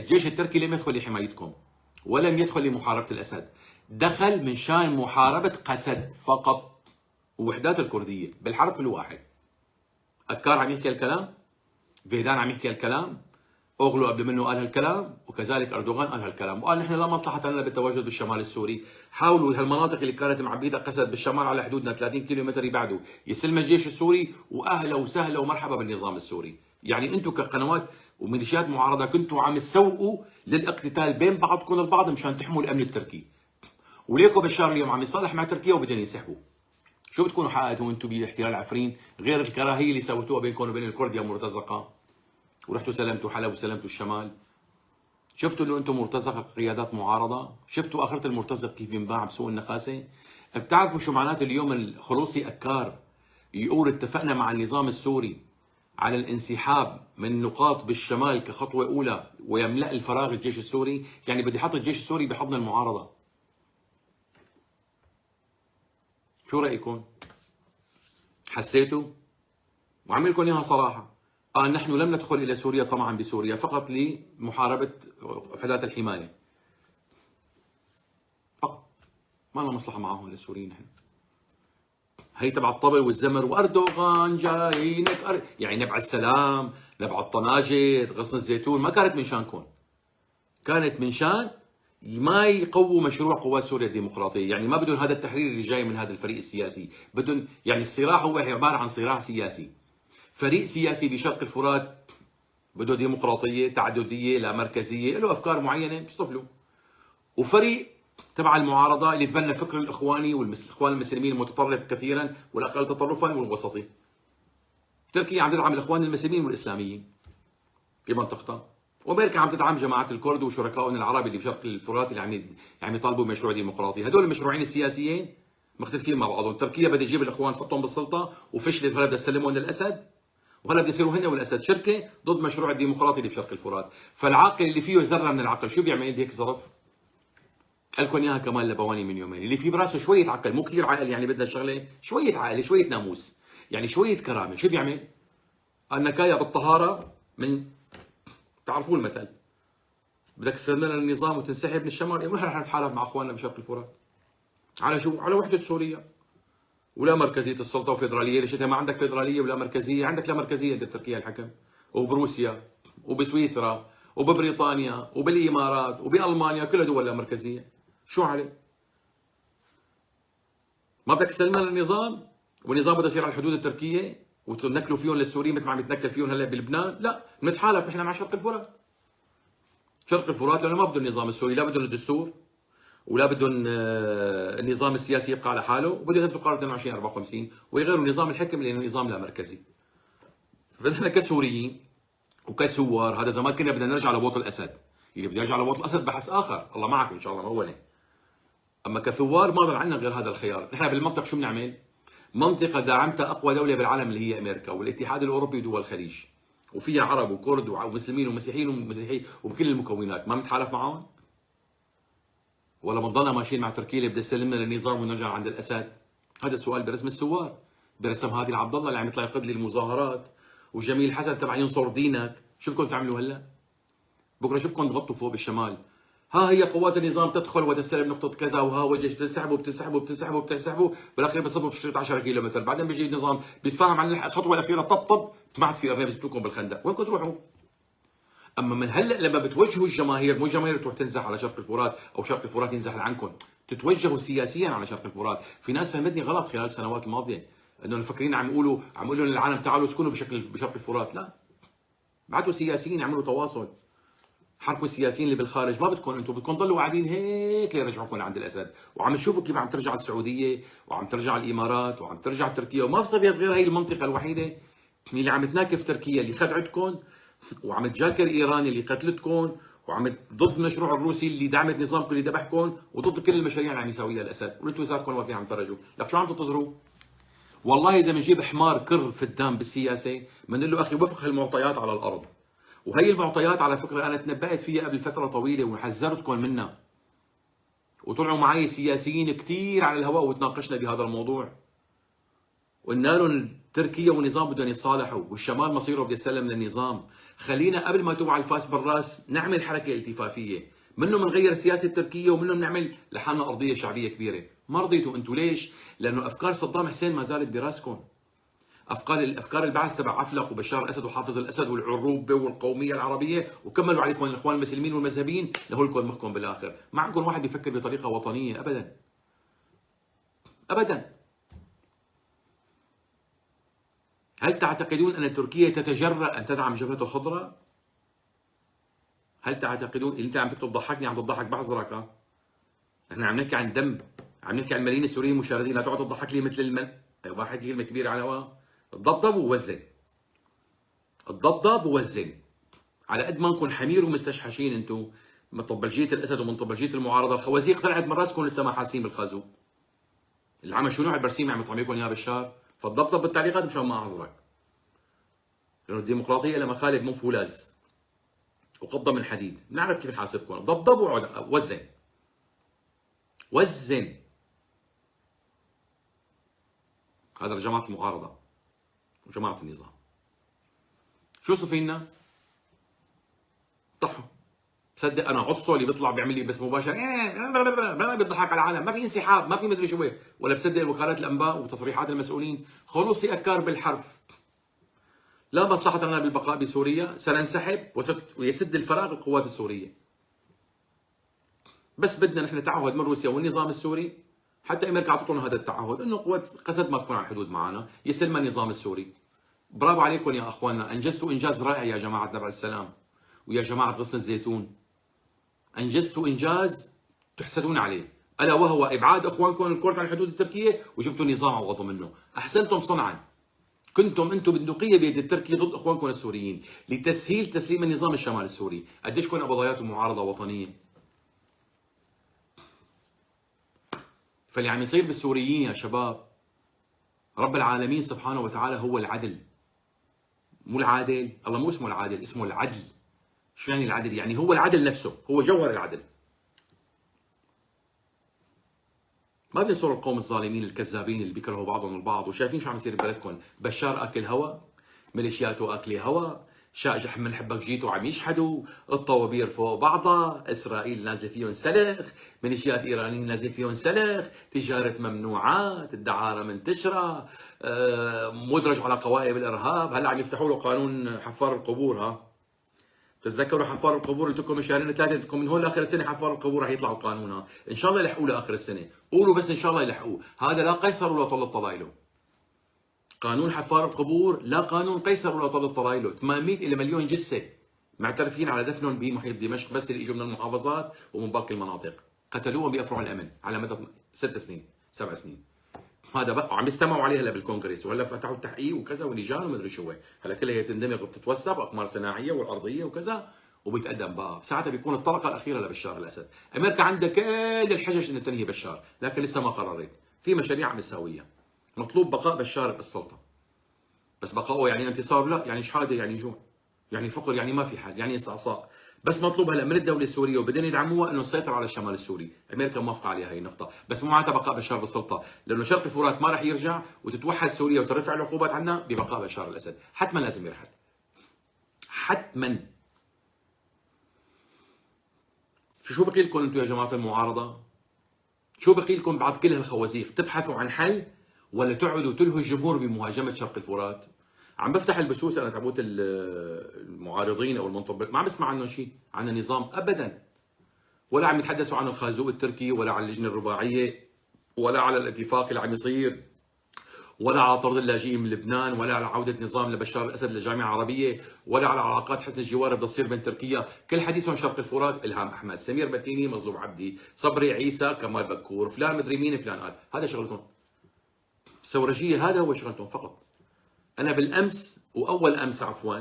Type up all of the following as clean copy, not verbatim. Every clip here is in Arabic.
الجيش التركي لم يدخل لحمايتكم ولم يدخل لمحاربة الأسد، دخل من شان محاربة قسد فقط ووحدات الكردية بالحرف الواحد. أكار عم يحكي الكلام، فيدان عم يحكي الكلام، أوغلو قبل منه قال هالكلام، وكذلك أردوغان قال هالكلام، وقال نحن لا مصلحة لنا بالتواجد بالشمال السوري. حاولوا هالمناطق اللي كانت معبيدة قسد بالشمال على حدودنا 30 كيلومتر يبعدوا، يسلم الجيش السوري وأهلا وسهلا ومرحبا بالنظام السوري. يعني أنتم كقنوات وميليشيات معارضة كنتوا عم تسوقوا للاقتتال بين بعضكم البعض مشان تحموا الأمن التركي. وليكو بشار اليوم عم يصالح مع تركيا وبدهم ينسحبوا. شو بتكونوا حققتوا انتم باحتلال عفرين غير الكراهيه اللي سويتوها بينكم وبين الكرد يا مرتزقه؟ ورحتوا سلمتوا حلب وسلمتوا الشمال. شفتوا انه انتم مرتزقه قيادات معارضه؟ شفتوا اخره المرتزق كيف بينباع بسوق النخاسه؟ بتعرفوا شو معناته اليوم الخلوصي اكار يقول اتفقنا مع النظام السوري على الانسحاب من نقاط بالشمال كخطوه اولى ويملا الفراغ الجيش السوري؟ يعني بده يحط الجيش السوري بحضن المعارضه. شو رايكم؟ حسيتوا؟ وعمل لكم اياها صراحه. نحن لم ندخل الى سوريا طمعا بسوريا، فقط لمحاربه وحدات الحمايه. فقط. ما لنا مصلحه معهم السوريين نحن. هي تبع الطبل والزمر واردوغان جايينك يعني نبع السلام، نبع الطناجر، غصن الزيتون، ما كانت من شانكم. كانت من شان ما يقووا مشروع قوات سوريا الديمقراطيه، يعني ما بدهم هذا التحرير اللي جاي من هذا الفريق السياسي، بدهم يعني الصراع هو عباره عن صراع سياسي. فريق سياسي بشرق الفرات بده ديمقراطيه، تعدديه، لا مركزيه، له افكار معينه بيصطفلوا. وفريق تبع المعارضه اللي تبنى فكر الاخواني والاخوان المسلمين المتطرف كثيرا والاقل تطرفا والوسطي. تركيا عم تدعم الاخوان المسلمين والاسلاميين في منطقتها، وامريكا عم تدعم جماعه الكرد وشركائهم العرب اللي بشرق الفرات اللي عم يطالبوا بمشروع ديمقراطي. هدول المشروعين السياسيين مختلفين مع بعضهم. تركيا بدها تجيب الاخوان تحطهم بالسلطه وفشلت، وهلا بدها تسلمهم للاسد، وهلا بده يصيروا هن والاسد شركه ضد مشروع الديمقراطي اللي بشرق الفرات. فالعاقل اللي فيه ذره من العقل شو بيعمل بهيك ظرف؟ قال لكم اياها كمان لبواني من يومين، اللي في براسه شويه عقل، مو كثير عقل يعني بدنا شغله، شويه عقل، شويه ناموس، يعني شويه كرامه، شو بيعمل؟ النكايه بالطهاره من تعرفوا المثل، بدك تسلم لنا النظام وتنسحب من الشمال، ونحن رح نتحالف مع اخواننا بشرق الفرات. على شو؟ على وحده سوريا. ولا مركزيه السلطه وفيدراليه، ليش انت ما عندك فيدراليه ولا مركزيه؟ عندك لا مركزيه انت بتركيا الحكم، وبروسيا وبسويسرا وببريطانيا وبالامارات وبالمانيا، كلها دول لا مركزيه. شو عليه؟ ما بدك تسلم لنا النظام والنظام بده يصير على الحدود التركيه وتنكلوا فيهم للسوريين مثل ما عم يتنكل فيهم هلا بلبنان؟ لا، بنتحالف نحن مع شرق الفرات. شرق الفرات لانه ما بدهم النظام السوري، لا بدهم الدستور ولا بدهم النظام السياسي يبقى على حاله، وبدهم ينفذوا قرار 2254 ويغيروا نظام الحكم لانه نظام لا مركزي. فنحن كسوريين وكسوار هذا زمان كنا بدنا نرجع لبوط الاسد، اللي بده يرجع لبوط الاسد بحث اخر، الله معكم ان شاء الله مهونه. اما كثوار ما ضل عندنا غير هذا الخيار. نحن بالمنطق شو بنعمل؟ منطقه دعمتها اقوى دوله بالعالم اللي هي امريكا والاتحاد الاوروبي ودول الخليج، وفيها عرب وكرد ومسلمين ومسيحيين ومسيحيين وبكل المكونات، ما بنتحالف معهم؟ ولا بنضلنا ماشيين مع تركيا اللي بدها تسلمنا للنظام ونرجع عند الاسد؟ هذا السؤال برسم الثوار، برسم هادي العبد الله اللي عم يطلع يقود لي المظاهرات، وجميل حسن تبع ينصر دينك. شو بدكم تعملوا هلا؟ بكره شو بدكم تغطوا فوق بالشمال؟ ها هي قوات النظام تدخل وتستلم نقطة كذا، وها وجيش بتنسحبوا بتنسحبوا بتنسحبوا بتنسحبوا، بالاخير بصفوا بشريط 10 كيلومتر، بعدين بيجي النظام بيتفاهم عن الخطوة الأخيرة، طب ما عاد في ارنب يسبقكم بالخندق، وينكم تروحوا؟ اما من هلا لما بتوجهوا الجماهير، مو الجماهير تروح تنزح على شرق الفرات او شرق الفرات ينزح عنكم، تتوجهوا سياسيا على شرق الفرات. في ناس فهمتني غلط خلال السنوات الماضيه، انه مفكرين عم يقولوا للعالم تعالوا اسكنوا بشرق الفرات، لا، بعتوا سياسيين يعملوا تواصل، حركوا السياسيين اللي بالخارج. ما بدكم انتم، بدكم تضلوا قاعدين هيك ليرجعوكم لعند الاسد، وعم تشوفوا كيف عم ترجع السعوديه وعم ترجع الامارات وعم ترجع تركيا، وما صفيت غير هي المنطقه الوحيده اللي عم تناكف تركيا اللي خدعتكم، وعم تجاكر ايران اللي قتلتكم، وعم ضد المشروع الروسي اللي دعمت نظامكم اللي ذبحكم، وضد كل المشاريع اللي عم يساويها الاسد، وانتم ذاتكم واقفين عم تفرجوا. لك شو عم تنتظروا؟ والله اذا بنجيب حمار كر فدان بالسياسه بنقول له اخي وفق المعطيات على الارض. وهي المعطيات على فكره انا تنبأت فيها قبل فتره طويله وحذرتكم منها، وطلعوا معي سياسيين كثير على الهواء وتناقشنا بهذا الموضوع. وقلنا لهم تركيا والنظام بدهم يصالحوا، والشمال مصيره بده يسلم للنظام. خلينا قبل ما توعى الفاس بالراس نعمل حركه التفافيه، منهم نغير سياسه تركيا ومنهم نعمل لحالنا ارضيه شعبيه كبيره. ما رضيتوا انتم ليش؟ لانه افكار صدام حسين ما زالت براسكم. افكار البعث تبع عفلق وبشار الاسد وحافظ الاسد والعروبه والقوميه العربيه، وكملوا عليكم الاخوان المسلمين والمذهبيين لهولكم مخكم بالاخر. ما عندكم واحد بيفكر بطريقه وطنيه ابدا ابدا. هل تعتقدون ان تركيا تتجرأ ان تدعم جبهه الخضراء؟ هل تعتقدون انت عم تكتب ضحكني عم تضحك بحذرك؟ احنا عم نحكي عن دم، عم نحكي عن الملايين السوريين المشردين، لا تقعد تضحك لي مثل واحد كلمه كبيره على الهواء. الضبضب ووزن، الضبضب ووزن. على قد ما نكون حمير ومستشحشين انتم من طبلجيه الاسد ومن طبلجيه المعارضه، الخوازيق طلعت من راسكم لسه ما حاسين بالخازوق. اللي عمل شنو على البرسيم عم يطعميكم اياه بشار، فالضبطب بالتعليقات مشان ما اعذرك. لانه الديمقراطيه لها مخالب مو فولاذ وقبضه من حديد، بنعرف كيف نحاسبكم. ضبضب وقعد وزن وزن. هذا لجماعه المعارضه وجماعه النظام. شو صفينا؟ طحوا. تصدق انا عصو اللي بيطلع بيعمل لي بس مباشر بيضحك على العالم، ما في انسحاب، ما في مدري شو، ولا بصدق وكالات الانباء وتصريحات المسؤولين. خلصي اكار بالحرف. لا مصلحة لنا بالبقاء بسوريا، سننسحب ويسد الفراغ القوات السورية. بس بدنا نحن تعهد من روسيا والنظام السوري، حتى امريكا اعطتنا هذا التعهد انه قوات قسد ما تكون على الحدود معنا يسلم النظام السوري. برافو عليكم يا اخواننا، انجزتوا انجاز رائع يا جماعة نبع السلام ويا جماعة غصن الزيتون. انجزتوا انجاز تحسدون عليه، الا وهو ابعاد اخوانكم الكرد عن الحدود التركية وجبتوا نظام عوضوا منه. احسنتم صنعا. كنتم انتم بندقيه بيد التركي ضد اخوانكم السوريين لتسهيل تسليم النظام الشمال السوري. قديش كنا قضايات ومعارضه وطنيه. فاللي عم يصير بالسوريين يا شباب، رب العالمين سبحانه وتعالى هو العدل، مو العادل. الله مو اسمه العادل، اسمه العدل. شو يعني العدل؟ يعني هو العدل نفسه، هو جوهر العدل. ما بينصروا القوم الظالمين الكذابين اللي بيكرهوا بعضهم البعض. وشايفين شو عم يصير ببلدكم؟ بشار اكل هوا، ميليشياته اكل هوا، شاجح من حبك جيتوا عم يشحدوا، الطوابير فوق بعضها، اسرائيل نازله فيهم سلخ، ميليشيات ايرانيين نازل فيهم سلخ، تجاره ممنوعات، الدعاره منتشره، مدرج على قوائم الارهاب. هلا عم يفتحوا له قانون حفار القبور. ها تتذكروا حفار القبور اللي لكم من شهرين ثلاثه، لكم من هون لاخر السنه حفار القبور رح يطلع القانون. ان شاء الله يلحقوه لاخر السنه، قولوا بس ان شاء الله يلحقوه. هذا لا قيصر ولا طلت طلايله. قانون حفار القبور لا قانون قيصر ولا طلت طلايله. 800 الى مليون جثه معترفين على دفنهم بمحيط دمشق، بس اللي اجوا من المحافظات ومن باقي المناطق قتلوهم بافرع الامن على مدى 6 سنين 7 سنين. هذا بقى عم يستمعوا عليه هلا بالكونغرس، وهلا فتحوا التحقيق وكذا ولجان ومدري شو. هلا كلها هي تندمج وبتتوسع باقمار صناعيه والارضيه وكذا، وبيتقدم بقى. ساعتها بيكون الطلقه الاخيره لبشار الاسد. امريكا عندها كل الحجج ان تنهي بشار، لكن لسه ما قررت. في مشاريع عم تساويها. مطلوب بقاء بشار بالسلطه، بس بقائه يعني انتصار؟ لا، يعني شحاده، يعني جوع، يعني فقر، يعني ما في حل، يعني استعصاء. بس مطلوب هلا من الدوله السوريه وبدهم يدعموها انه تسيطر على الشمال السوري. امريكا موافقه عليها هي النقطه، بس مو معناتها بقاء بشار بالسلطه، لانه شرق الفرات ما راح يرجع وتتوحد سوريا وترفع العقوبات عنا ببقاء بشار الاسد. حتما لازم يرحل، حتما. شو بقي لكم انتم يا جماعه المعارضه؟ شو بقي لكم بعد كل هالخوازيق؟ تبحثوا عن حل ولا تقعدوا تلهوا الجمهور بمهاجمه شرق الفرات؟ عم بفتح البثوث انا تبعوت المعارضين او المنطبق، ما عم بسمع عنهم شيء، عن النظام ابدا، ولا عم يتحدثوا عن الخازوق التركي، ولا عن اللجنه الرباعيه، ولا على الاتفاق اللي عم يصير، ولا على طرد اللاجئين من لبنان، ولا على عوده نظام لبشار الاسد للجامعه العربيه، ولا على علاقات حسن الجوار بدها تصير بين تركيا. كل حديثهم شرق الفرات، الهام احمد، سمير بتيني، مظلوم عبدي، صبري عيسى، كمال بكور، فلان مدري مين، فلان قال. هذا شغلتهم الثورجيه، هذا هو شغلتهم فقط. انا بالامس واول امس عفوا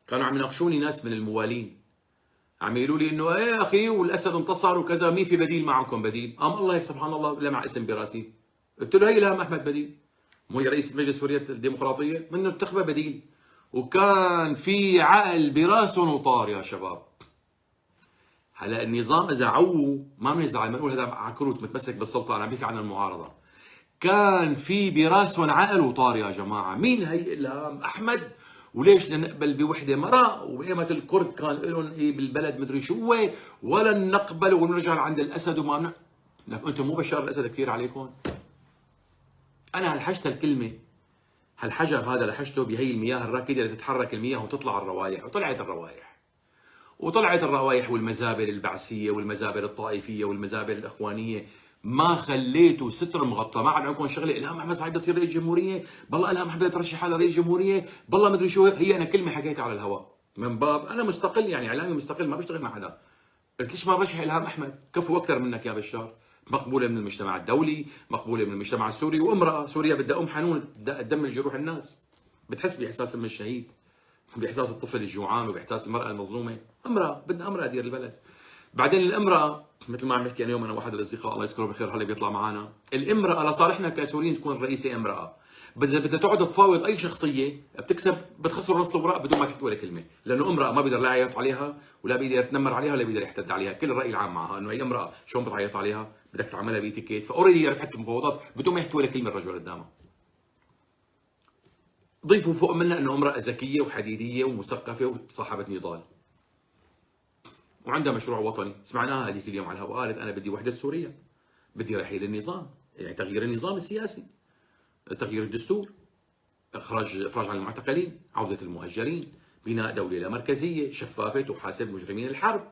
كانوا عم يناقشوني ناس من الموالين، عم يقولوا لي انه ايه اخي والاسد انتصر وكذا، مين في بديل معكم بديل؟ الله هيك سبحان الله لمع اسم براسي. قلت له هي الهام احمد بديل، مو هي رئيس مجلس سوريا الديمقراطيه، منه انتخبه بديل. وكان في عقل براسهم وطار يا شباب. هلا النظام اذا عو ما بنزعل، بنقول هذا عكروت متمسك بالسلطه، انا عم بحكي عن المعارضه. كان في براسهم عقل وطار يا جماعه. مين هي الهام احمد؟ وليش نقبل بوحده مرأة؟ وقيمة الكرد كان لهم ايه بالبلد مدري شو، ولا نقبل ونرجع عند الاسد وما لك انتم مو بشار الاسد كثير عليكم؟ انا هلحجت الكلمه، هالحجر هذا لحجته بهي المياه الراكده اللي تتحرك المياه وتطلع الروائح، وطلعت الروائح، وطلعت الروائح والمزابل البعثيه والمزابل الطائفيه والمزابل الاخوانيه. ما خليتوا ستر مغطى. ما عم عندكم شغله الهام احمد سعيد بتصير رئيس جمهوريه، بالله الهام احمد ترشح حالها رئيس جمهوريه، بالله مدري شو. هي انا كلمه حكيتها على الهواء من باب انا مستقل، يعني اعلامي مستقل ما بشتغل مع حدا. قلت ليش ما نرشح الهام احمد؟ كفو اكثر منك يا بشار، مقبوله من المجتمع الدولي، مقبوله من المجتمع السوري، وامراه سوريا بدها حنون تدمج جروح الناس، بتحس باحساس ام الشهيد، باحساس الطفل الجوعان وباحساس المراه المظلومه. امراه، بدنا امراه تدير البلد. بعدين الامراه مثل ما عم بحكي انا يوم، انا واحد الاصدقاء الله يذكره بخير هلا بيطلع معنا، الامراه لصالحنا كسوريين تكون الرئيسه امراه، بس اذا بدها تقعد تفاوض اي شخصيه بتكسب، بتخسر نص الاوراق بدون ما تحكي ولا كلمه، لانه امراه ما بيقدر لا يعيط عليها ولا بيقدر يتنمر عليها ولا بيقدر يحتد عليها. كل الراي العام معها انه هي امراه شلون بتعيط عليها، بدك تعملها بيتيكيت، فاوريدي ربحت المفاوضات بدون ما يحكي ولا كلمه الرجل قدامها. ضيفوا فوق منها انه امراه ذكيه وحديديه ومثقفه وصاحبه نضال وعندها مشروع وطني. سمعناها هذيك اليوم على الهواء، قالت انا بدي وحده سوريا، بدي رحيل النظام، يعني تغيير النظام السياسي، تغيير الدستور، افراج عن المعتقلين، عوده المهجرين، بناء دوله لا مركزيه شفافه تحاسب مجرمين الحرب.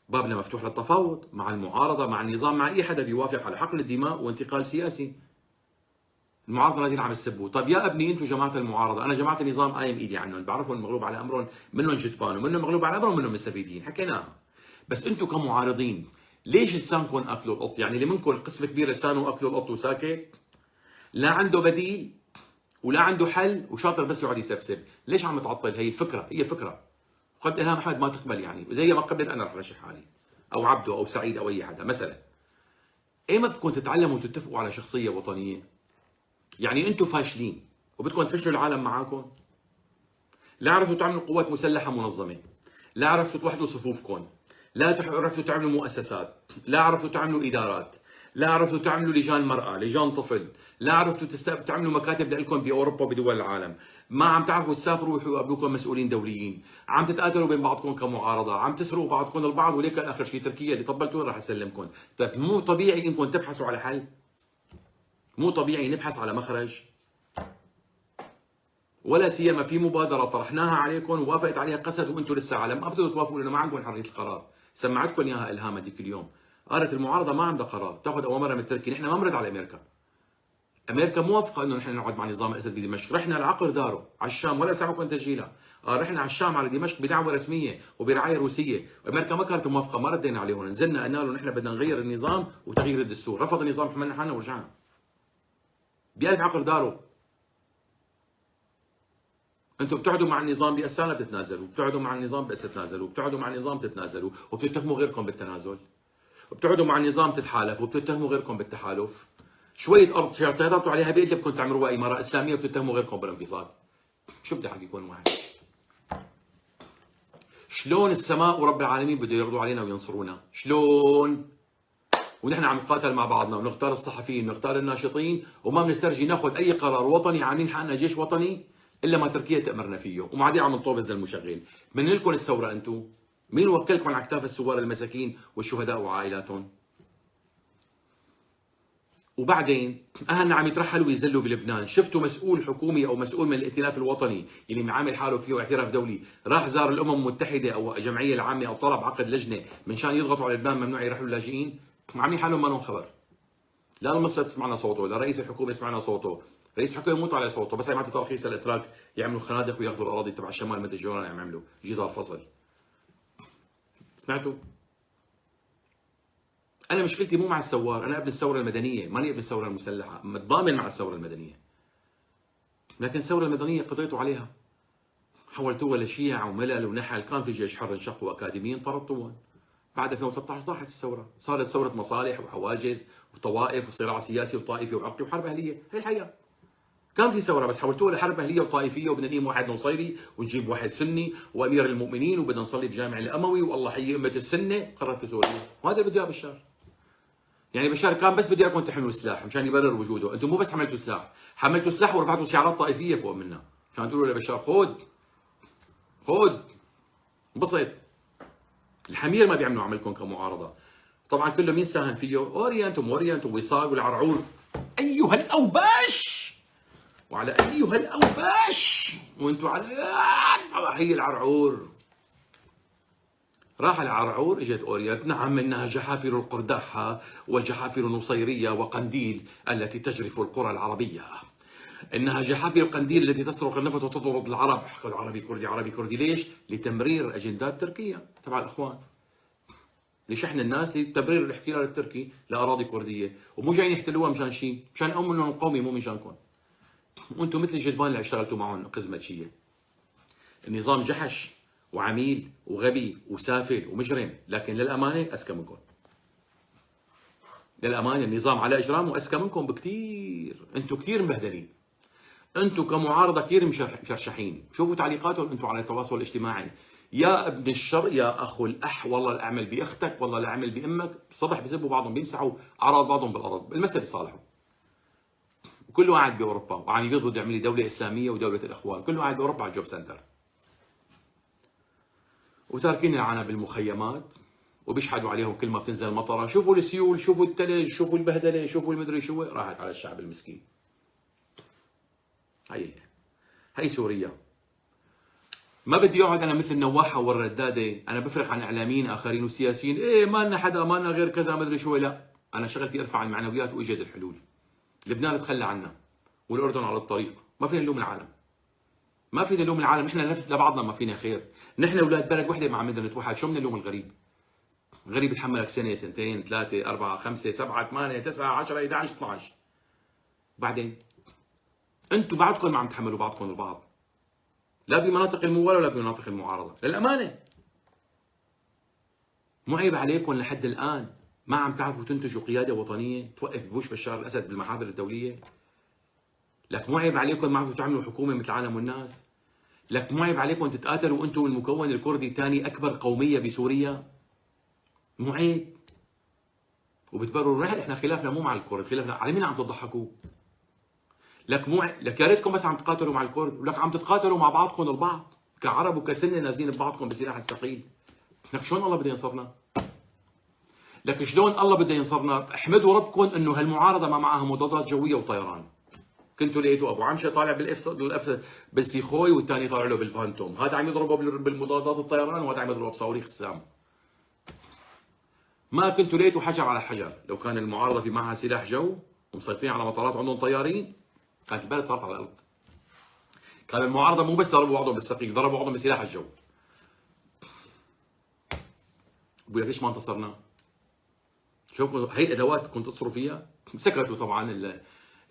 بابنا مفتوح للتفاوض مع المعارضه، مع النظام، مع اي حدا بيوافق على حقن الدماء وانتقال سياسي. المعارضه نازلين عم يسبوا، طيب يا ابني انتم جماعه المعارضه، انا جماعه النظام قايم ايدي عنهم، بعرفهم المغلوب على امرهم منهم جتبان ومنهم مغلوب على امرهم منهم مستفيدين، حكيناها. بس انتم كمعارضين ليش لسانكم اكلوا القط؟ يعني اللي منكم قسم كبير لسانه اكلوا القط وساكت، لا عنده بديل ولا عنده حل وشاطر بس يقعد يسبسب، ليش عم تعطل؟ هي الفكره، هي فكره. قد الهام احمد ما تقبل، يعني زي ما قبلت انا رح رشح حالي او عبده او سعيد او اي حدا مثلا. ايمتى بدكم تتعلموا وتتفقوا على شخصيه وطنيه؟ يعني انتم فاشلين وبدكم تفشلوا العالم معاكم؟ لا عرفتوا تعملوا قوات مسلحه منظمه، لا عرفتوا توحدوا صفوفكم، لا عرفتوا تعملوا مؤسسات، لا عرفتوا تعملوا ادارات، لا عرفتوا تعملوا لجان مرأة، لجان طفل، لا عرفتوا تعملوا مكاتب لكم باوروبا وبدول العالم، ما عم تعرفوا تسافروا ويقابلوكم مسؤولين دوليين، عم تتقاتلوا بين بعضكم كمعارضه، عم تسرقوا بعضكم البعض، وليك اخر شيء تركيا اللي طبلتوا راح اسلمكم. طيب مو طبيعي انكم تبحثوا على حل؟ مو طبيعي نبحث على مخرج؟ ولا سيما في مبادره طرحناها عليكم ووافقت عليها قسد وانتم لسه عالم ما بتقدروا توافقوا لانه ما عندكم حريه القرار. سمعتكم اياها الهام هذيك اليوم، قالت المعارضه ما عندها قرار، تاخذ اوامرها من تركيا. نحن ما بنرد على امريكا، امريكا موافقه انه نحن نقعد مع نظام الاسد بدمشق، رحنا العقر داره على الشام ولا سمعكم تسجيلها، رحنا على الشام على دمشق بدعوه رسميه وبرعايه روسيه، امريكا ما كانت موافقه، ما ردينا عليهم، نزلنا قلنا لهم نحن بدنا نغير النظام وتغيير الدستور، رفض النظام، حملنا حالنا ورجعنا بقلب عقر داره. انتم بتقعدوا مع النظام بأسانا بتتنازلوا، بتقعدوا مع النظام بتتنازلوا، بتقعدوا مع النظام بتتنازلوا وبتتهموا غيركم بالتنازل، بتقعدوا مع النظام تتحالفوا وبتتهموا غيركم بالتحالف. شويه ارض سيطرتوا عليها بإيدكم تعملوها اماره اسلاميه وبتتهموا غيركم بالانفصال. شو بدي احكي يكون واحد؟ شلون السماء ورب العالمين بده يرضوا علينا وينصرونا؟ شلون؟ ونحن عم نتقاتل مع بعضنا ونختار الصحفيين ونختار الناشطين وما بنسترجي ناخذ اي قرار وطني، عاملين حالنا جيش وطني الا ما تركيا تامرنا فيه، وبعدين عم نطوبز للمشغل. من لكم الثوره انتم؟ مين وكلكم على اكتاف الثوار المساكين والشهداء وعائلاتهم؟ وبعدين اهلنا عم يترحلوا ويذلوا بلبنان، شفتوا مسؤول حكومي او مسؤول من الائتلاف الوطني اللي معامل حاله فيه اعتراف دولي راح زار الامم المتحده او الجمعيه العامه او طلب عقد لجنه منشان يضغطوا على لبنان ممنوع يرحلوا اللاجئين؟ عاملين حالهم ما لهم خبر. لا المصلحة تسمعنا صوته، لا رئيس الحكومه يسمعنا صوته، رئيس الحكومه مو طالع صوته، بس يعطي ترخيص الاتراك يعملوا خنادق وياخذوا الاراضي تبع الشمال مثل الجولان عم يعملوا جدار فصل. سمعتوا؟ انا مشكلتي مو مع الثوار، انا ابن الثوره المدنيه، ماني ابن الثوره المسلحه، متضامن مع الثوره المدنيه. لكن الثوره المدنيه قضيتوا عليها، حولتوها لشيع وملل ونحل، كان في جيش حر انشقوا اكاديميين طردتوهم. بعد 2013 طاحت الثوره، صارت ثوره مصالح وحواجز وطوائف وصراع سياسي وطائفي وعرقي وحرب اهليه، هي الحقيقه. كان في ثوره بس حولتوها لحرب اهليه وطائفيه، وبدنا نقيم واحد نصيري ونجيب واحد سني وامير المؤمنين وبدنا نصلي بجامع الاموي والله حي امه السنه، قررتوا سوريا، وهذا اللي بده اياه بشار. يعني بشار كان بس بده اياكم تحملوا سلاح مشان يبرر وجوده، انتم مو بس حملتوا سلاح، حملتوا سلاح ورفعتوا شعارات طائفيه فوق منها مشان تقولوا لبشار خذ خذ انبسط. الحمير ما بيعملوا عملكم كمعارضه. طبعا كله مين ساهم فيه؟ اورينت ووصال والعرعور. ايها الاوباش وعلى ايها الاوباش وانتم على هي العرعور. راح العرعور اجت اورينت، نعم انها جحافل القرداحه وجحافل نصيريه وقنديل التي تجرف القرى العربيه. انها جحافل القنديل التي تسرق النفط وتطرد العرب. قالوا عربي كردي عربي كردي، ليش؟ لتمرير اجندات تركيا تبع الاخوان، لشحن الناس لتبرير الاحتلال التركي لاراضي كرديه، ومو جايين يحتلوها مشان شيء، مشان امنهم القومي مو مشانكم. وانتم مثل الجدبان اللي اشتغلتوا معهم قزمتشيه. النظام جحش وعميل وغبي وسافل ومجرم، لكن للامانه اذكى منكم. للامانه النظام على اجرامه اذكى منكم بكثير، انتم كثير مبهدلين. انتم كمعارضه كثير مشرشحين، شوفوا تعليقاتهم انتم على التواصل الاجتماعي، يا ابن الشر يا اخو الاح، والله لا اعمل باختك، والله لا اعمل بامك، الصبح بيسبوا بعضهم، بيمسحوا اعراض بعضهم بالارض، بالمساء بيصالحوا. وكله قاعد باوروبا وعم يقول بده يعمل لي دوله اسلاميه ودوله الاخوان، كله قاعد باوروبا على الجوب سنتر. وتاركين العنا بالمخيمات وبيشحدوا عليهم كل ما بتنزل مطره، شوفوا السيول، شوفوا الثلج، شوفوا البهدله، شوفوا المدري شو، راحت على الشعب المسكين. هي سوريا. ما بدي اقعد انا مثل النواحه والرداده، انا بفرق عن اعلاميين اخرين وسياسيين، ايه ما لنا حدا، ما لنا غير كذا، ما ادري شو، لا، انا شغلتي ارفع المعنويات وايجاد الحلول. لبنان تخلى عنا والاردن على الطريق، ما فينا نلوم العالم. ما فينا نلوم العالم، نحن نفس لبعضنا ما فينا خير، نحن اولاد بلد وحده ما عم نقدر نتوحد، شو بدنا نلوم الغريب؟ غريب يتحملك سنه، سنتين، ثلاثه، اربعه، خمسه، سبعه، ثمانيه، تسعه، 10، 11، 12. بعدين انتم بعضكم ما عم تحملوا بعضكم البعض، لا بمناطق الموالاه ولا بمناطق المعارضه، للامانه. مو عيب عليكم لحد الان ما عم تعرفوا تنتجوا قياده وطنيه توقف بوش بشار الاسد بالمحافل الدوليه؟ لك مو عيب عليكم ما عرفتوا تعملوا حكومه مثل العالم والناس؟ لك مو عيب عليكم تتقاتلوا انتم والمكون الكردي ثاني اكبر قوميه بسوريا؟ مو عيب؟ وبتبرروا احنا خلافنا مو مع الكرد، خلافنا على مين عم تضحكوا؟ لك مو لك يا ريتكم بس عم تقاتلوا مع الكرد، ولك عم تتقاتلوا مع بعضكم البعض كعرب وكسنه نازلين ببعضكم بسلاح الثقيل. لك شلون الله بده ينصرنا؟ لك شلون الله بده ينصرنا؟ احمدوا ربكم انه هالمعارضه ما معها مضادات جويه وطيران. كنتوا لقيتوا ابو عمشه طالع بالاف بالسيخوي والثاني طالع له بالفانتوم، هذا عم يضربه بالمضادات الطيران وهذا عم يضربه بصواريخ السام. ما كنتوا لقيتوا حجر على حجر. لو كان المعارضه في معها سلاح جو ومسيطرين على مطارات وعندهم طيارين كانت البلد صارت على الارض. كان المعارضه مو بس ضربوا بعضهم بالسقيل، ضربوا بعضهم بسلاح الجو. بقول لك ليش ما انتصرنا؟ شوفوا هي ادوات كنتوا تنتصروا فيها. سكتوا طبعا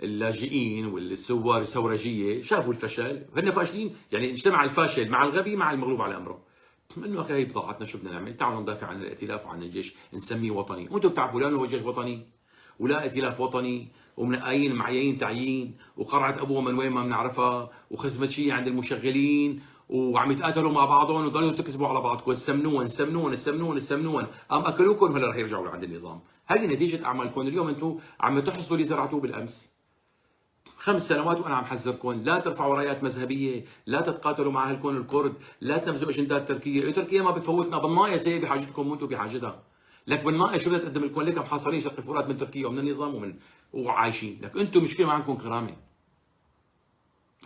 اللاجئين والثوار الثورجيه، شافوا الفشل، هن فاشلين، يعني اجتمع الفاشل مع الغبي مع المغلوب على امره. انه اخي هي بضاعتنا، شو بدنا نعمل؟ تعالوا ندافع عن الائتلاف وعن الجيش، نسميه وطني، وانتم بتعرفوا لا انه هو جيش وطني ولا ائتلاف وطني، ومنقايين معيين تعيين، وقرعه ابوه من وين ما بنعرفها، وخزمتشيه عند المشغلين، وعم يتقاتلوا مع بعضهم وضلوا تكذبوا على بعضكم، سمنون، قام اكلوكم هلا رح يرجعوا لعند النظام. هذه نتيجه اعمالكم. اليوم انتم عم تحصدوا اللي زرعتوه بالامس. 5 سنوات وانا عم حذركم، لا ترفعوا رايات مذهبيه، لا تتقاتلوا مع اهلكم الكرد، لا تنفذوا اجندات تركيه، تركيا ما بتفوتنا بالناقص، هي بحاجتكم وانتم بحاجتها. لك بالناقص شو بدها تقدم لكم؟ لك محاصرين شرق الفرات من تركيا ومن النظام وعايشين. لك انتم مشكله ما عندكم كرامه.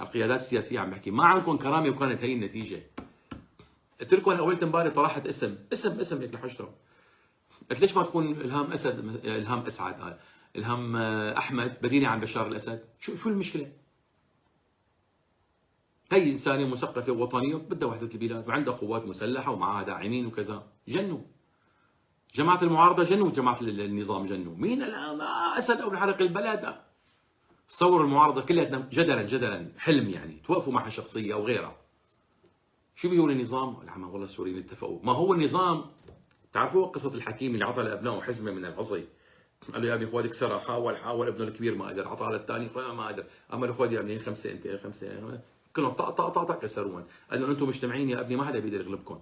القيادات السياسيه عم بحكي ما عندكم كرامه، وكانت هي النتيجه. قلت لكم اول امبارح طرحت اسم هيك لحجته. قلت ليش ما تكون الهام اسد، الهام اسعد، الهام احمد بديني عن بشار الاسد؟ شو المشكله؟ هي انسانه مثقفه ووطنيه بدها وحده البلاد وعندها قوات مسلحه ومعها داعمين وكذا. جنوا جماعه المعارضه، جنوا جماعه النظام، جنوا مين الان؟ اسد او بحرق البلد. تصور المعارضه كلها جدلا حلم، يعني توقفوا معها شخصيه او غيرها. شو بيقول النظام؟ العم والله السوريين اتفقوا. ما هو النظام، تعرفوا قصه الحكيم اللي عطى لابنائه حزمه من العصي، قال له يا ابني خذ اكسرها، حاول ابنه الكبير ما قدر، عطاها للثاني ما قدر، اما له خذ يا ابني 5 انت 5، كلهم طق طق طق كسروهم. قال له انتم مجتمعين يا ابني ما حدا بيقدر يغلبكم.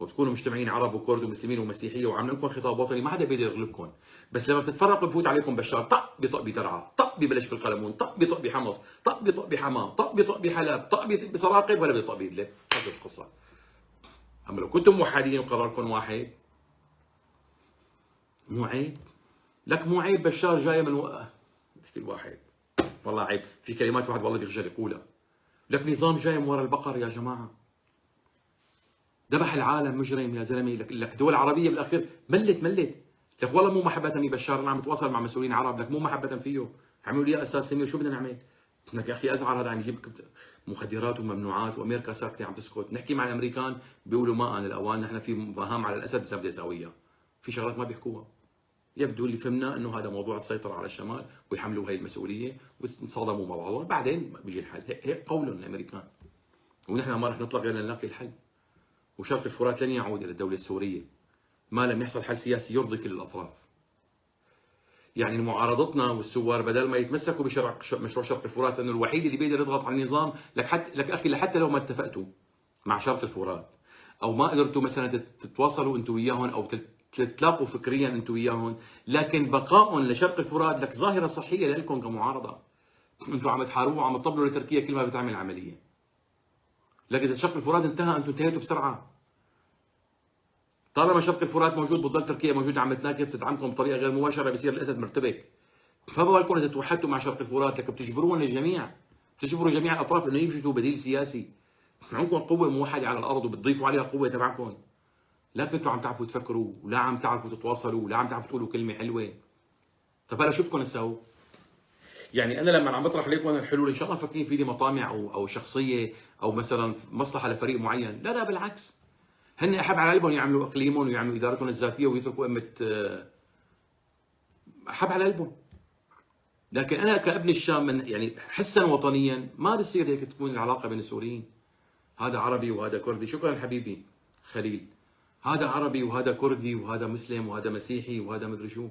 وتكونوا مجتمعين عرب وكرد ومسلمين ومسيحيه وعاملين لكم خطاب وطني، ما حدا بيقدر يغلبكم. بس لما بتتفرقوا بفوت عليكم بشار، طق بيطق بترعى، طق ببلش بالقلمون، طق بيطق بحمص، طق بيطق بحماه، طق بيطق بحلب، طق بيطق بسراقب، ولا بيطق بإدلب. هذه القصه. اما لو كنتم موحدين وقراركم واحد، مو عيب؟ لك مو عيب بشار جاي من بحكي الواحد والله عيب، في كلمات واحد والله بيخجل يقولها. لك نظام جاي من ورا البقر يا جماعه، ذبح العالم، مجرم يا زلمه. لك دول عربيه بالاخير ملت. لك والله مو محبه ببشار، انا عم بتواصل مع مسؤولين عرب، لك مو محبه فيه، عملوا لي اساس سمير، شو بدنا نعمل؟ لك يا اخي ازعر هذا عم يجيب مخدرات وممنوعات، وامريكا ساكته عم تسكت. نحكي مع الامريكان بيقولوا ما ان الاوان، نحن في مهام على الاسد بس بدي اسويها. في شغلات ما بيحكوها. يبدو اللي فهمنا انه هذا موضوع السيطره على الشمال ويحملوا هي المسؤوليه ويتصادموا مع بعضهم، بعدين بيجي الحل. هيك قولهم الامريكان، ونحن ما رح نطلق غير نلاقي الحل. وشرق الفرات لن يعود الى الدوله السوريه ما لم يحصل حل سياسي يرضي كل الاطراف. يعني معارضتنا والثوار بدل ما يتمسكوا بمشروع شرق الفرات، لانه الوحيد اللي بيقدر يضغط على النظام، لك اخي لحتى لو ما اتفقتوا مع شرق الفرات او ما قدرتوا مثلا تتواصلوا انتم وياهم او تتلاقوا فكريا انتم وياهم، لكن بقائهم لشرق الفرات لك ظاهره صحيه لكم كمعارضه. انتم عم تحاربوا وعم تطبلوا لتركيا كل ما بتعمل عمليه. لكن اذا شرق الفرات انتهى انتم انتهيتوا بسرعه. طالما شرق الفرات موجود بتضل تركيا موجوده عم تناكف تدعمكم بطريقه غير مباشره، بصير الاسد مرتبك. فما بالكم اذا توحدتوا مع شرق الفرات، لك بتجبرون الجميع، بتجبروا جميع الاطراف انه يوجدوا بديل سياسي. عندكم قوه موحده على الارض وبتضيفوا عليها قوه تبعكم. لكن انتم عم تعرفوا تفكروا، ولا عم تعرفوا تتواصلوا، ولا عم تعرفوا تقولوا كلمه حلوه. طب هلا شو بدكم تسووا؟ يعني انا لما عم بطرح عليكم الحلول، ان شاء الله مفكرين في لي مطامع او شخصيه او مثلا مصلحه لفريق معين، لا بالعكس. هن احب على قلبهم يعملوا اقليمهم ويعملوا ادارتهم الذاتيه ويتركوا امه، احب على قلبهم. لكن انا كابن الشام من يعني حسا وطنيا ما بصير هيك تكون العلاقه بين السوريين. هذا عربي وهذا كردي. شكرا حبيبي خليل. هذا عربي وهذا كردي وهذا مسلم وهذا مسيحي وهذا مدري شو.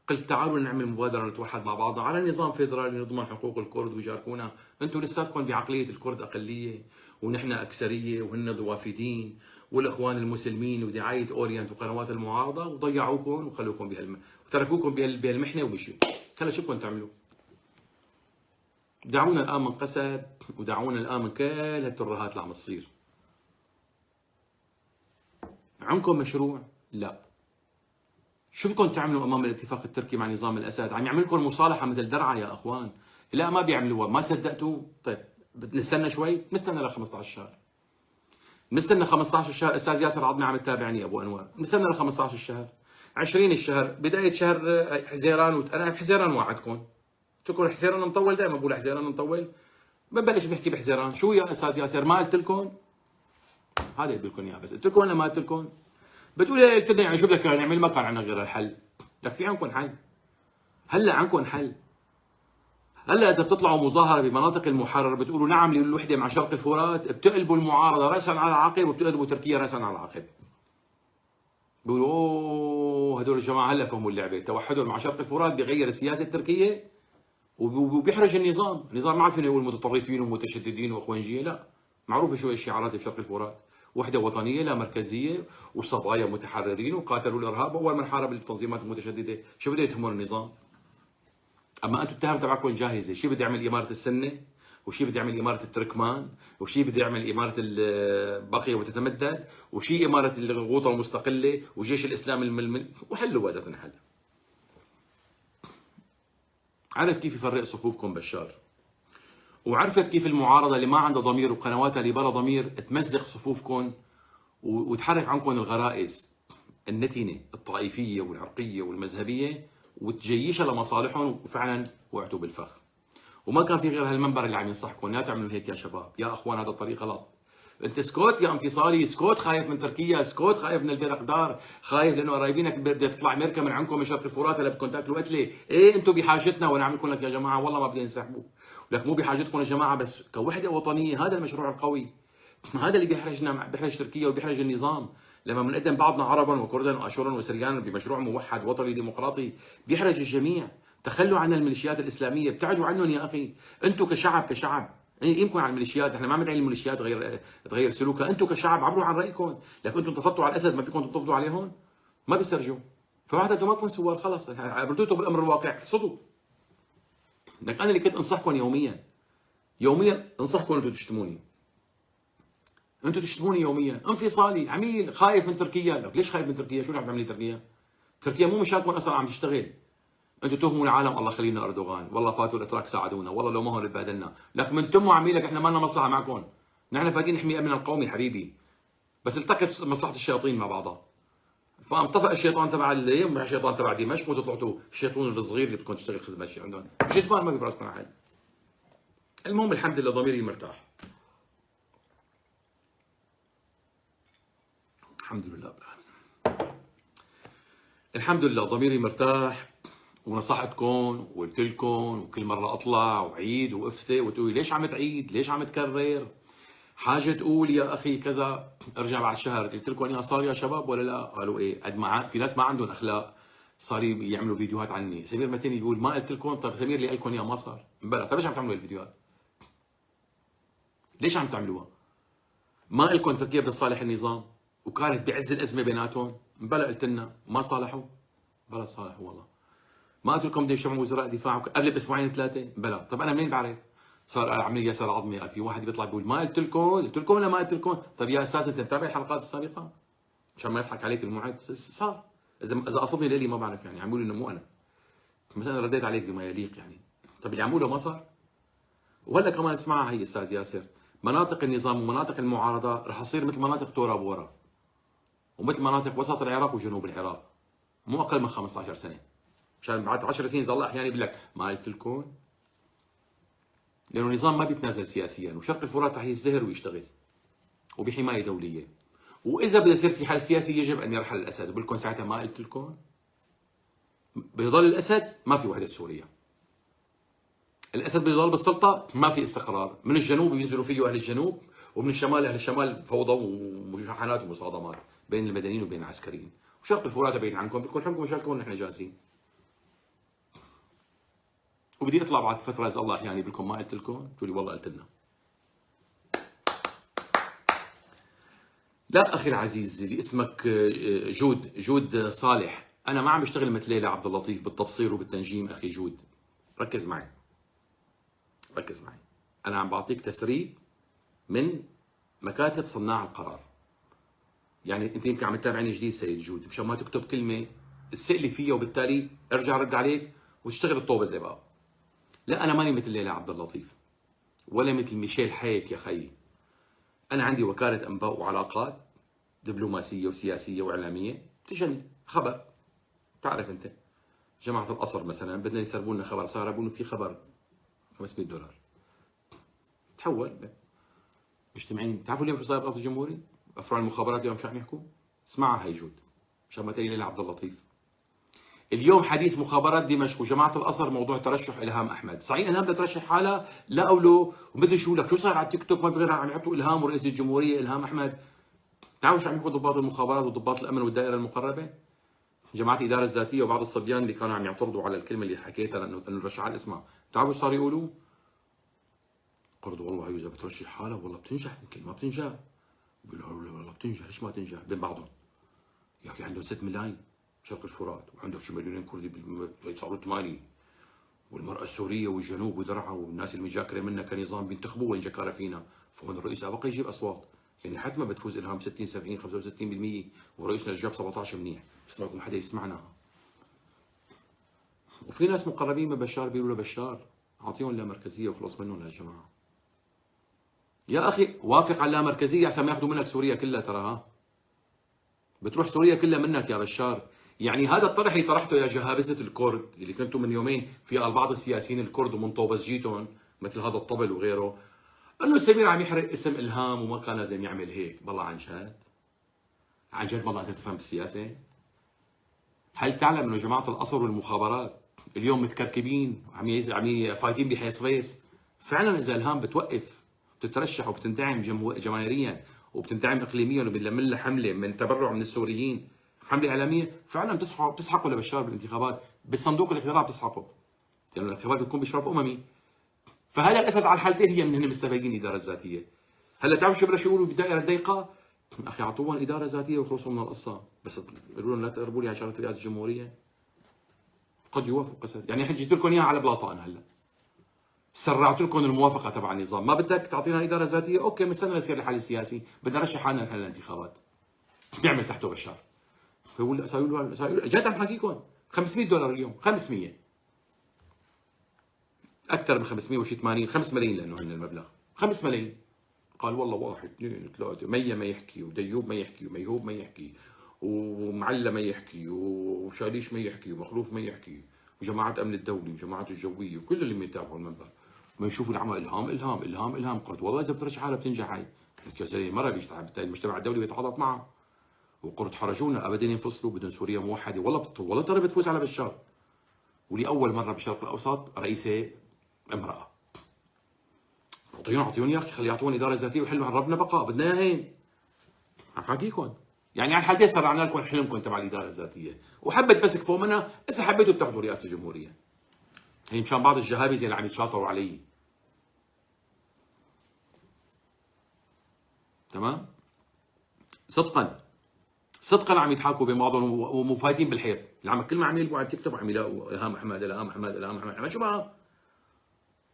قلت تعالوا نعمل مبادره نتوحد مع بعضنا على نظام فيدرالي نضمن حقوق الكرد ويشاركونا. انتم لساتكم بعقليه الكرد اقليه ونحن اكثريه وهن وافدين والاخوان المسلمين ودعايه اورينت وقنوات المعارضه، وضيعوكم وخلوكم وتركوكم بهالمحنه ومشوا. هلا شو بدكم تعملوا؟ دعونا الان من قسد ودعونا الان من كل هالترهات اللي عم تصير. عندكم مشروع؟ لا. شو بدكم تعملوا امام الاتفاق التركي مع نظام الاسد؟ عم يعمل لكم مصالحه مثل درعا يا اخوان. لا ما بيعملوها، ما صدقتوا؟ طيب نستنى شوي، نستنى ل 15 شهر. نستنى 15 شهر. استاذ ياسر عظمي عم تتابعني ابو انور. نستنى ل 15 شهر، 20 الشهر، بدايه شهر حزيران انا بحزيران وعدكم. قلت لكم حزيران مطول، دائما بقول حزيران مطول. بنبلش بنحكي بحزيران. شو يا استاذ ياسر ما قلت لكم؟ هذا اللي بقول لكم اياه. بس قلت لكم ولا ما قلت لكم؟ بتقول لي قلت لنا يعني شو بدك نعمل؟ ما كان عندنا غير الحل. لك في عندكم حل. هلا عندكم حل. هلا اذا بتطلعوا مظاهره بمناطق المحرر بتقولوا نعم للوحده مع شرق الفرات، بتقلبوا المعارضه راسا على عقب وبتقلبوا تركيا راسا على عقب. بيقولوا اوه هدول الجماعه هلا فهموا اللعبه، توحدهم مع شرق الفرات بغير السياسه التركيه وبيحرج النظام. النظام ما عارف انه يقول متطرفين ومتشددين واخوانجيه، لا، معروفه شو الشعارات بشرق الفرات. وحده وطنيه لا مركزيه وصبايا متحررين وقاتلوا الارهاب اول من حارب التنظيمات المتشدده. شو بده يتهمون النظام؟ اما انتم التهم تبعكم جاهزه. شي بده يعمل اماره السنه، وشي بده يعمل اماره التركمان، وشي بده يعمل اماره البقيه وتتمدد، وشي اماره الغوطه المستقله وجيش الاسلام وحلوا اذا تنحل. عرف كيف يفرق صفوفكم بشار، وعرفت كيف المعارضه اللي ما عندها ضمير وقنواتها اللي بلا ضمير تمزق صفوفكم وتحرك عنكم الغرائز النتنه الطائفيه والعرقيه والمذهبيه وتجيشها لمصالحهم، وفعلا وقعتوا بالفخ. وما كان في غير هالمنبر اللي عم ينصحكم لا تعملوا هيك يا شباب، يا اخوان هذا الطريق غلط. انت اسكت يا انفصالي، اسكت خايف من تركيا، اسكت خايف من البيرقدار، خايف لانه قرايبينك بدها تطلع امريكا من عندكم من شرق الفرات هلا بدكم تاكلوا قتله. ايه انتم بحاجتنا ونعمل لكم لك يا جماعه والله ما بدنا نسحبوا. لك مو بحاجتكم يا جماعه بس كوحده وطنيه. هذا المشروع القوي، هذا اللي بيحرج تركيا وبيحرج النظام. لما بنقدم بعضنا عربا وكردا واشورا وسريانا بمشروع موحد وطني ديمقراطي بيحرج الجميع. تخلوا عن الميليشيات الاسلاميه، ابتعدوا عنهم يا اخي. انتم كشعب يمكن على الميليشيات، احنا ما عم ندعي الميليشيات تغير سلوكها، انتم كشعب عبروا عن رايكم، لكن انتم انتفضتوا على الاسد، ما فيكم تنتفضوا عليهم، ما بيسرجوا. فواحد انتم ما تكون سوار، خلص ردوتوا بالامر الواقع، صدوا. لك انا اللي كنت انصحكم يوميا انصحكم انتم تشتموني، انتم تشتموني يوميا، انفصالي عميل خايف من تركيا. لك ليش خايف من تركيا؟ شو اللي عم تعملي تركيا؟ تركيا مو مشانكم اصلا عم تشتغل. انتم تهموا العالم الله خلينا اردوغان، والله فاتوا الاتراك ساعدونا، والله لو ما هون اتبهدلنا، لك من تموا عميلك احنا ما لنا مصلحه معكم، نحن فاتين نحمي امننا القومي حبيبي، بس التقت مصلحه الشياطين مع بعضها. فانطفأ الشيطان تبع اليم مع الشيطان تبع دمشق، وانتم طلعتوا الشيطان الصغير اللي بدكم تشتغل خدمه شيء عندهم، جدبان ما بيبرزكم احد. المهم الحمد لله ضميري مرتاح. الحمد لله الحمد لله ضميري مرتاح، ونصحتكم وقلت لكم، وكل مره اطلع وعيد وافتي وتقولي ليش عم تعيد؟ ليش عم تكرر؟ حاجه تقول يا اخي كذا. ارجع بعد شهر قلت لكم انا صار يا شباب ولا لا؟ قالوا ايه؟ قد ما في ناس ما عندهم اخلاق صار يعملوا فيديوهات عني. سمير متيني بيقول ما قلت لكم؟ طيب سمير اللي قال لكم اياه ما صار؟ بلا. طيب ليش عم تعملوا الفيديوهات؟ ليش عم تعملوها؟ ما لكم تركيا بدها تصالح النظام وكانت بعز الازمه بيناتهم؟ بلا قلت لنا ما صالحوا؟ بلا صالحوا والله. ما قلت لكم بدهم يجتمعوا وزراء دفاع قبل باسبوعين ثلاثه؟ بلا. طب انا منين بعرف؟ صار عمليه ياسر عظمي، في واحد بيطلع بيقول ما قلت لكم؟ قلت لكم ولا ما قلت لكم؟ طب يا استاذ انت متابع الحلقات السابقه؟ عشان ما يضحك عليك الموعد. صار اذا قصدني لي ما بعرف، يعني عم يقولوا انه مو انا، مثلا رديت عليك بما يليق يعني. طب اللي عموله ما صار. وهلا كمان اسمعها هي استاذ ياسر، مناطق النظام ومناطق المعارضه رح تصير مثل مناطق تورا بورا، ومثل مناطق وسط العراق وجنوب العراق، مو اقل من 15 سنه. مشان بعد 10 سنين اذا الله احيانا يقول لك ما قلت لكم؟ لانه النظام ما بيتنازل سياسيا، وشرق الفرات رح يزدهر ويشتغل وبحمايه دوليه. واذا بده يصير في حل سياسي يجب ان يرحل الاسد، وبقول لكم ساعتها ما قلت لكم؟ بيضل الاسد ما في وحده سوريا. الاسد بيضل بالسلطه ما في استقرار، من الجنوب بينزلوا فيه اهل الجنوب، ومن الشمال اهل الشمال فوضى ومشاحنات ومصادمات بين المدنيين وبين العسكريين. وشرق الفرات بعيد عنكم، بدكم حلكم مشاكلكم ونحن جاهزين. وبدي اطلع بعد فتره اذا الله احياني بقول لكم ما قلت لكم؟ تقولي والله قلت لنا. لا اخي العزيز اللي اسمك جود صالح، انا ما عم بشتغل مثل ليلى عبد اللطيف بالتبصير وبالتنجيم. اخي جود ركز معي، ركز معي. انا عم بعطيك تسريب من مكاتب صناع القرار. يعني انت يمكن عم تتابعني جديد سيد جود، مشان ما تكتب كلمه تسألي فيها وبالتالي ارجع رد عليك وتشتغل الطوبه زي بقى. لا انا ماني مثل ليلى عبد اللطيف ولا مثل ميشيل حيك يا خيي. انا عندي وكاله انباء وعلاقات دبلوماسيه وسياسيه واعلاميه بتجني خبر. تعرف انت جماعه القصر مثلا بدنا يسربوا لنا خبر، سربوا لنا في خبر $500 تحول مجتمعين. بتعرفوا اليوم شو صاير بالقصر الجمهوري؟ افرع المخابرات اليوم شو عم يحكوا؟ اسمعها هي جود مشان ما تقولي ليلى عبد اللطيف. اليوم حديث مخابرات دمشق وجماعه القصر موضوع ترشح الهام احمد. صحيح الهام بدها ترشح حالها؟ لا اولو ومدري شو. لك شو صار على التيك توك؟ ما في غير عم يحطوا الهام ورئيس الجمهوريه الهام احمد. تعرفوا شو عم يحكوا ضباط المخابرات وضباط الامن والدائره المقربه؟ جماعه الاداره الذاتيه وبعض الصبيان اللي كانوا عم يعترضوا على الكلمه اللي حكيتها انه نرشح على اسمها. بتعرفوا شو صار يقولوا؟ قرضوا والله هي اذا بترشح حالها والله بتنجح، يمكن ما بتنجح. بيقولوا والله بتنجح، ليش ما تنجح؟ بين بعضهم يا اخي عندهم 6 ملايين شرق الفرات، وعندك شي مليونين كردي صاروا 8، والمراه السوريه والجنوب ودرعا والناس المجاكره منا كنظام بينتخبوا وين جكاره فينا، فهون الرئيس بقى يجيب اصوات. يعني حتما بتفوز الهام 60 70 65%، ورئيسنا جاب 17 منيح، بس ما حدا يسمعنا. وفي ناس مقربين من بشار بيقولوا لبشار اعطيهم لا مركزيه وخلص منهم يا جماعه. يا اخي وافق على لا مركزيه احسن ما ياخذوا منك سوريا كلها، ترى ها بتروح سوريا كلها منك يا بشار. يعني هذا الطرح اللي طرحته يا جهابزه الكرد اللي كنتوا من يومين في بعض السياسيين الكرد ومن طوبزجيتهم مثل هذا الطبل وغيره، انه سمير عم يحرق اسم الهام وما كان لازم يعمل هيك. والله عن جد عن جد والله انت تفهم بالسياسه. هل تعلم انه جماعه القصر والمخابرات اليوم متكركبين عم فايتين بحيص؟ فعلا اذا الهام بتوقف بتترشح وبتندعم جماهيريا وبتندعم اقليميا وبنلم لها حمله من تبرع من السوريين، حمله اعلاميه، فعلا بتسحقوا لبشار بالانتخابات، بالصندوق الاقتراع بتسحقوا، لانه يعني الانتخابات بتكون باشراف اممي. فهلا الاسد على الحالتين هي من مستفيدين الاداره الذاتيه. هلا تعرفوا شو بلشوا يقولوا بالدائره الضيقه؟ اخي اعطوهم اداره ذاتيه وخلصوا من القصه، بس قالوا لهم لا تقربوا لي على شغله رئاسه الجمهوريه. قد يوافقوا قسد، يعني جبت لكم اياها على بلاطه انا هلا. سرعت لكم الموافقه تبع النظام، ما بدك تعطينا اداره ذاتيه؟ اوكي مستنى يصير الحل السياسي، بدنا نرشح حالنا نحل الانتخابات. بيعمل تحته بشار. فيقول جد عم حكيكم $500 اليوم، 500 اكثر من 500 وشي 80، 5 ملايين لانه هن المبلغ، 5 ملايين. قال والله 1 2 3 مية ما يحكي، وديوب ما يحكي، وميهوب ما يحكي، ومعلى ما يحكي، وشاليش ما يحكي، ومخلوف ما يحكي، وجماعة أمن الدولي وجماعة الجوية وكل اللي بيتابعوا المنبر ما يشوفوا العمى إلهام إلهام إلهام إلهام. قلت والله إذا بترجع حالها بتنجح هاي. لك يا زلمة مرة بالتالي المجتمع الدولي بيتعاطف معها. وقلت حرجونا أبدا ينفصلوا، بدهم سوريا موحدة. والله ترى بتفوز على بشار. ولأول مرة بالشرق الأوسط رئيسة امرأة. اعطيون يا أخي، خلي يعطون إدارة ذاتية ويحلوا عن ربنا بقى، بدنا إياها هين. عم حكيكم يعني على الحالتين سرعنا لكم حلمكم تبع الاداره الذاتيه، وحبت بس كفوا منها. اذا حبيتوا بتاخذوا رئاسه الجمهوريه. هي مشان بعض الجهابذه اللي عم يتشاطروا علي. تمام؟ صدقا عم يضحكوا بين بعضهم ومفايتين بالحيط. اللي كل ما عم يلقوا على التيك توك عم يلاقوا الهام احمد الهام احمد الهام احمد. شو بقى؟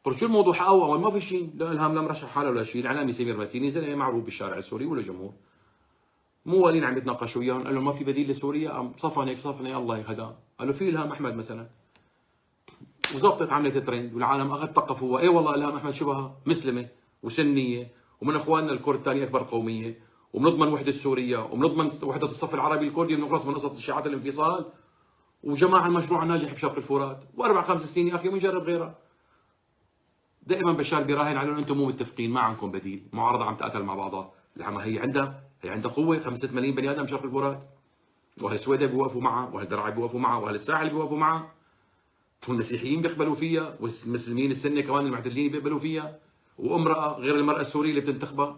قلت شو الموضوع؟ حقوا ما في شيء، لا الهام لا مرشح حاله ولا شيء. الاعلامي سمير متيني زلمه معروف بالشارع السوري ولا جمهور. موالين عم يتناقشوا وياهم، قال لهم ما في بديل لسوريا، قام صفنه الله يهداه، قال له في الهام احمد مثلا. وزبطت عملت ترند والعالم اخذ ثقفوها. اي والله الهام احمد شبهها، مسلمه وسنيه ومن اخواننا الكرد ثاني اكبر قوميه، وبنضمن وحده سوريا وبنضمن وحده الصف العربي الكردي ونخلص من قصه الشيعات الانفصال. وجماعه المشروع الناجح بشرق الفرات، واربع 5 سنين يا اخي وبنجرب غيرها. دائما بشار بيراهن عليهم انتم مو متفقين، ما عندكم بديل، معارضه عم تقاتل مع بعضها. هي عندها قوه، 5 ملايين بني ادم شرق الفرات، واهل السويداء بيوقفوا معها، واهل درعا بيوقفوا معها، واهل الساحل بيوقفوا معها، والمسيحيين بيقبلوا فيها، والمسلمين السنه كمان المعتدلين بيقبلوا فيها، وامراه غير المراه السوريه اللي بتنتخبها،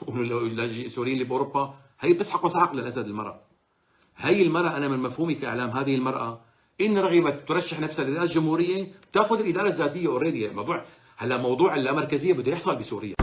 والسوريين اللي باوروبا. هي بتسحق وسحق للاسد المراه. هي المراه انا من مفهومي كاعلام، هذه المراه ان رغبت ترشح نفسها لرئاسه الجمهوريه تاخذ الاداره الذاتيه اوريدي. موضوع اللامركزيه بده يحصل بسوريا.